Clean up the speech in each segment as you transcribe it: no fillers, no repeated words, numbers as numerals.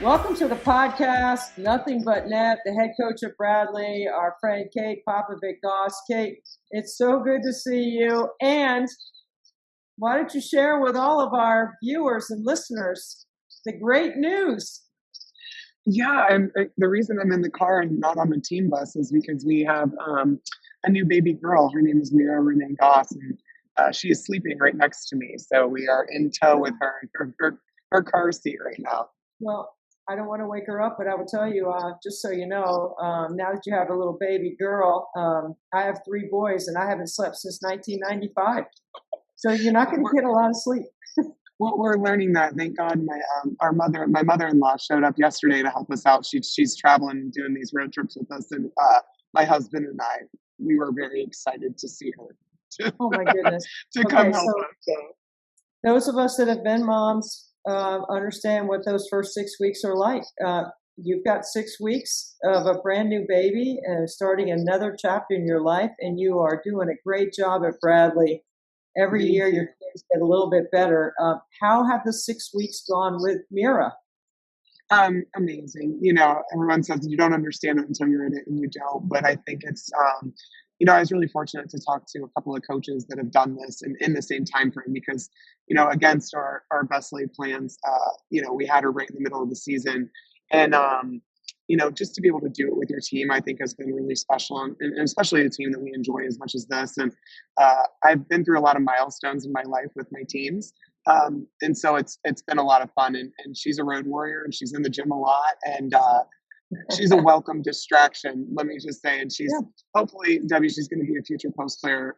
Welcome to the podcast, Nothing But Net, the head coach of Bradley, our friend Kate Popovec-Goss. Kate, it's so good to see you. And why don't you share with all of our viewers and listeners the great news? Yeah, and the reason I'm in the car and not on the team bus is because we have a new baby girl. Her name is Mira Renee Goss, and she is sleeping right next to me. So we are in tow with her in her car seat right now. Well, I don't want to wake her up, but I will tell you, just so you know, now that you have a little baby girl, I have 3 boys, and I haven't slept since 1995. So you're not going to get a lot of sleep. Well, we're learning that. Thank God, my mother-in-law showed up yesterday to help us out. She's traveling and doing these road trips with us, and my husband and we were very excited to see her. Oh my goodness! To come help us. So. Those of us that have been moms understand what those first 6 weeks are like. You've got 6 weeks of a brand new baby and starting another chapter in your life, and you are doing a great job at Bradley. Every year your kids get a little bit better. How have the 6 weeks gone with Mira? Amazing. Everyone says you don't understand it until you're in it, and you don't. But I think it's, I was really fortunate to talk to a couple of coaches that have done this in the same time frame because, against our best laid plans, we had her right in the middle of the season. And, just to be able to do it with your team, I think has been really special, and especially a team that we enjoy as much as this. And I've been through a lot of milestones in my life with my teams. And so it's been a lot of fun, and she's a road warrior, and she's in the gym a lot, and she's a welcome distraction, let me just say. And she's hopefully, Debbie, she's going to be a future post player.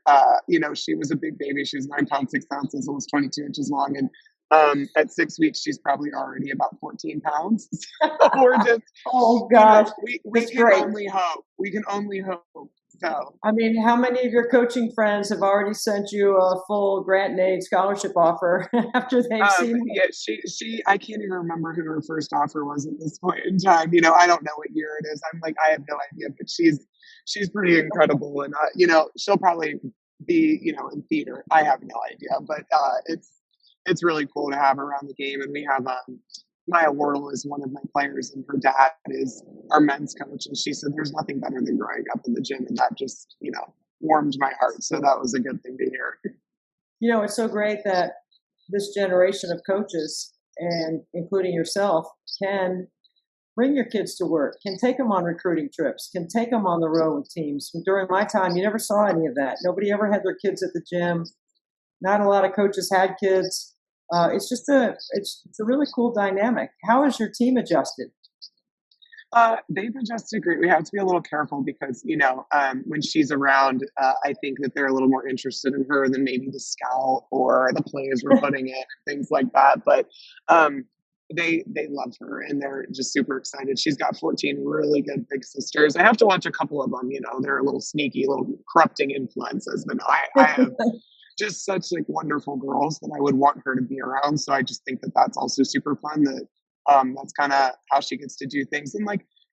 She was a big baby. She was 9 pounds, 6 ounces, almost 22 inches long. And at 6 weeks, she's probably already about 14 pounds. So we're just, oh gosh, we can only hope. We can only hope. So, I mean, how many of your coaching friends have already sent you a full grant and aid scholarship offer after they've seen? Yeah, she. I can't even remember who her first offer was at this point in time. I don't know what year it is. I'm like, I have no idea, but she's pretty incredible, and she'll probably be in theater. I have no idea, but it's really cool to have her around the game, and we have Maya Wardle is one of my players, and her dad is our men's coach. And she said, there's nothing better than growing up in the gym. And that just, warmed my heart. So that was a good thing to hear. It's so great that this generation of coaches, and including yourself, can bring your kids to work, can take them on recruiting trips, can take them on the road with teams. During my time, you never saw any of that. Nobody ever had their kids at the gym. Not a lot of coaches had kids. It's just it's a really cool dynamic. How has your team adjusted? They've adjusted great. We have to be a little careful because, when she's around, I think that they're a little more interested in her than maybe the scout or the plays we're putting in, things like that. But they love her, and they're just super excited. She's got 14 really good big sisters. I have to watch a couple of them. They're a little sneaky, little corrupting influences. But I have just such wonderful girls that I would want her to be around. So I just think that that's also super fun, that that's kind of how she gets to do things. And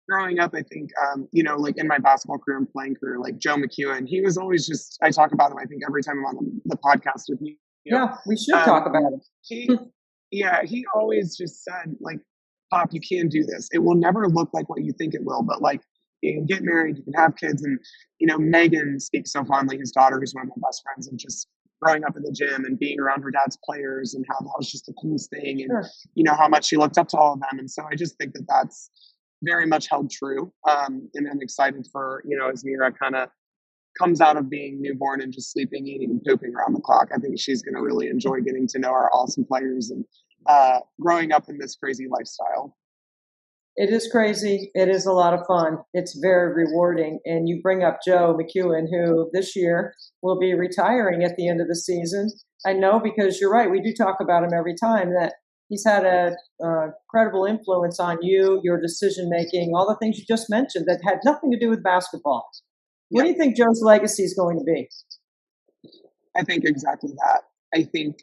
growing up, I think, in my basketball career and playing career, Joe McEwen, he was always I talk about him, I think, every time I'm on the podcast with you. Yeah, we should talk about him. He always just said, Pop, you can do this. It will never look like what you think it will, but you can get married, you can have kids. And, Megan speaks so fondly, his daughter, who's one of my best friends, and just growing up in the gym and being around her dad's players, and how that was just the coolest thing, and sure. How much she looked up to all of them. And so I just think that that's very much held true. And I'm excited for, as Mira kind of comes out of being newborn and just sleeping, eating, and pooping around the clock. I think she's going to really enjoy getting to know our awesome players and growing up in this crazy lifestyle. It is crazy. It is a lot of fun. It's very rewarding. And you bring up Joe McEwen, who this year will be retiring at the end of the season. I know, because you're right. We do talk about him every time, that he's had a credible influence on you, your decision-making, all the things you just mentioned that had nothing to do with basketball. What do you think Joe's legacy is going to be? I think exactly that. I think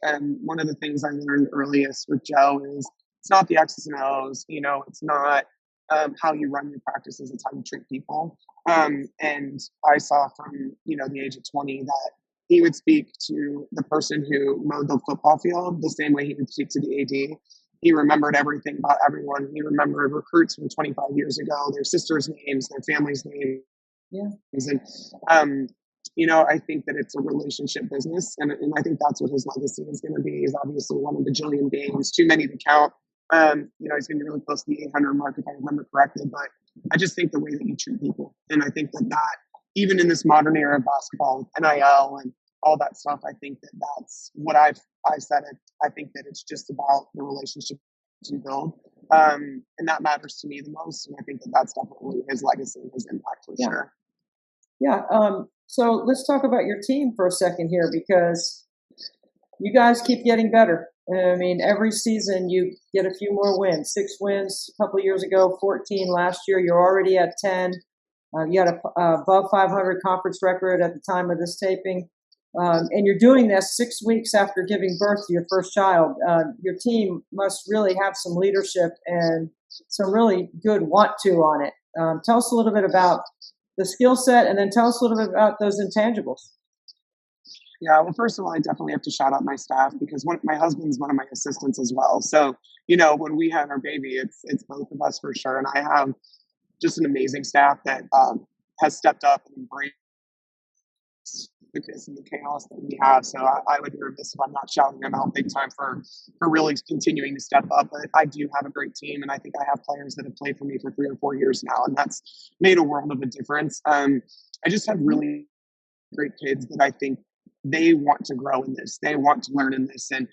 one of the things I learned earliest with Joe is it's not the X's and O's, it's not how you run your practices, it's how you treat people. And I saw from, the age of 20 that he would speak to the person who mowed the football field the same way he would speak to the AD. He remembered everything about everyone. He remembered recruits from 25 years ago, their sisters' names, their families' names. Yeah. And, um, I think that it's a relationship business. And I think that's what his legacy is going to be. He's obviously won a bajillion games, too many to count. He's going to be really close to the 800 mark, if I remember correctly. But I just think the way that you treat people. And I think that even in this modern era of basketball, with NIL and all that stuff, I think that's what I said it. I think that it's just about the relationship you build. And that matters to me the most. And I think that's definitely his legacy and his impact for sure. Yeah. So let's talk about your team for a second here, because you guys keep getting better. I mean, every season you get a few more wins. 6 wins a couple of years ago, 14 last year. You're already at 10. You had a above 500 conference record at the time of this taping. And you're doing this 6 weeks after giving birth to your first child. Your team must really have some leadership and some really good want to on it. Tell us a little bit about the skill set, and then tell us a little bit about those intangibles. Yeah, well, first of all, I definitely have to shout out my staff, because my husband's one of my assistants as well. So, when we had our baby, it's both of us for sure. And I have just an amazing staff that has stepped up and embraced the and the chaos that we have. So I would be remiss if I'm not shouting them out big time for really continuing to step up. But I do have a great team, and I think I have players that have played for me for 3 or 4 years now, and that's made a world of a difference. I just have really great kids that I think they want to grow in this. They want to learn in this. And,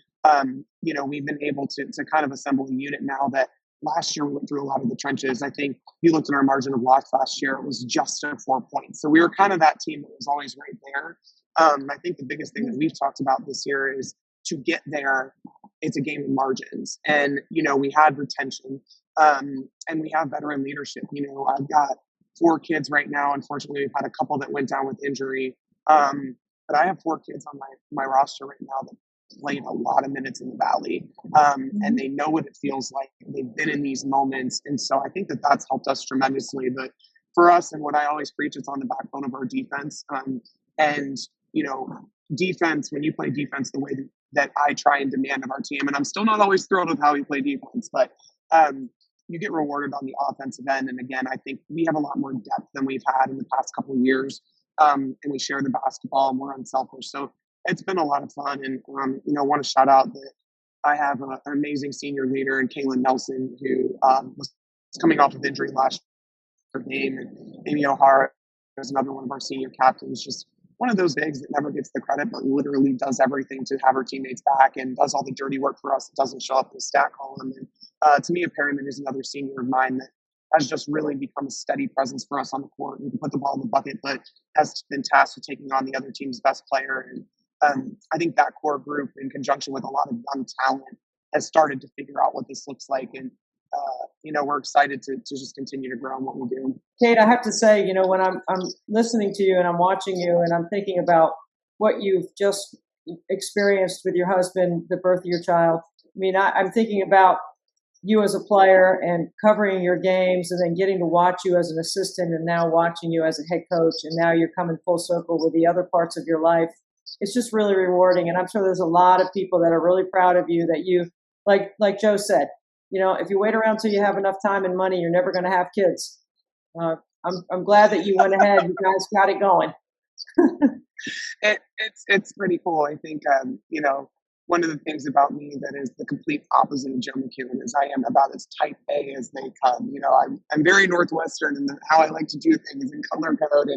we've been able to kind of assemble a unit now that last year we went through a lot of the trenches. I think you looked at our margin of loss last year, it was just 4 points. So we were kind of that team that was always right there. I think the biggest thing that we've talked about this year is to get there, it's a game of margins. And, we had retention and we have veteran leadership. I've got 4 kids right now. Unfortunately, we've had a couple that went down with injury. But I have 4 kids on my roster right now that played a lot of minutes in the Valley, and they know what it feels like. They've been in these moments, and so I think that that's helped us tremendously. But for us, and what I always preach, it's on the backbone of our defense. And defense, when you play defense the way that I try and demand of our team, and I'm still not always thrilled with how we play defense, but you get rewarded on the offensive end. And again, I think we have a lot more depth than we've had in the past couple of years. And we share the basketball, and we're unselfish. So it's been a lot of fun. And, I want to shout out that I have an amazing senior leader in Kaylin Nelson, who was coming off of injury last game. And Amy O'Hara is another one of our senior captains, just one of those bigs that never gets the credit, but literally does everything to have her teammates back and does all the dirty work for us. It doesn't show up in the stat column. And Tamia Perryman is another senior of mine that has just really become a steady presence for us on the court. We can put the ball in the bucket, but has been tasked with taking on the other team's best player. And I think that core group, in conjunction with a lot of young talent, has started to figure out what this looks like. And, we're excited to just continue to grow in what we do. Kate, I have to say, when I'm listening to you and I'm watching you and I'm thinking about what you've just experienced with your husband, the birth of your child, I mean, I'm thinking about you as a player and covering your games, and then getting to watch you as an assistant, and now watching you as a head coach, and now you're coming full circle with the other parts of your life. It's just really rewarding. And I'm sure there's a lot of people that are really proud of you, that you, like Joe said, if you wait around till you have enough time and money, you're never going to have kids. I'm glad that you went ahead. You guys got it going. It's pretty cool. I think, one of the things about me that is the complete opposite of Joe McEwen is I am about as type A as they come. I'm very Northwestern in how I like to do things and color code.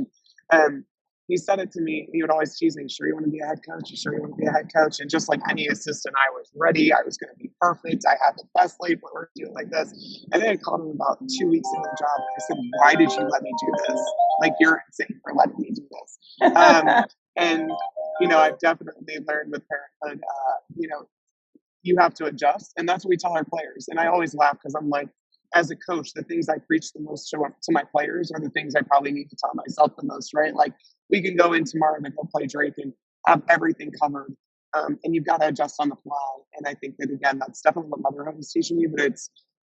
And he said it to me. He would always tease me, "Sure you want to be a head coach? You sure you want to be a head coach?" And just like any assistant, I was ready. I was going to be perfect. I had the best laid work, do it like this. And then I called him about 2 weeks into the job. And I said, "Why did you let me do this? Like, you're insane for letting me do this." And I've definitely learned with parenthood, you have to adjust. And that's what we tell our players. And I always laugh because I'm like, as a coach, the things I preach the most to my players are the things I probably need to tell myself the most, right? Like, we can go in tomorrow and go play Drake and have everything covered. And you've got to adjust on the fly. And I think that, again, that's definitely what motherhood is teaching me, but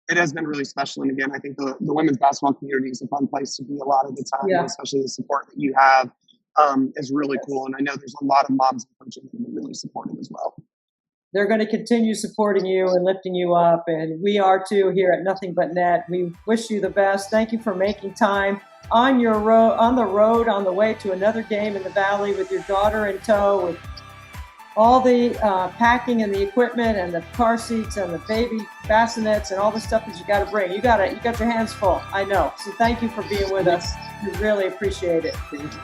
it has been really special. And again, I think the women's basketball community is a fun place to be a lot of the time, especially the support that you have is really cool. And I know there's a lot of moms and coaches that are really supportive as well. they're going to continue supporting you and lifting you up. And we are too here at Nothing But Net. We wish you the best. Thank you for making time on the road, on the way to another game in the Valley with your daughter in tow, with all the packing and the equipment and the car seats and the baby bassinets and all the stuff that you got to bring. You got your hands full, I know. So thank you for being with us. We really appreciate it. Thank you.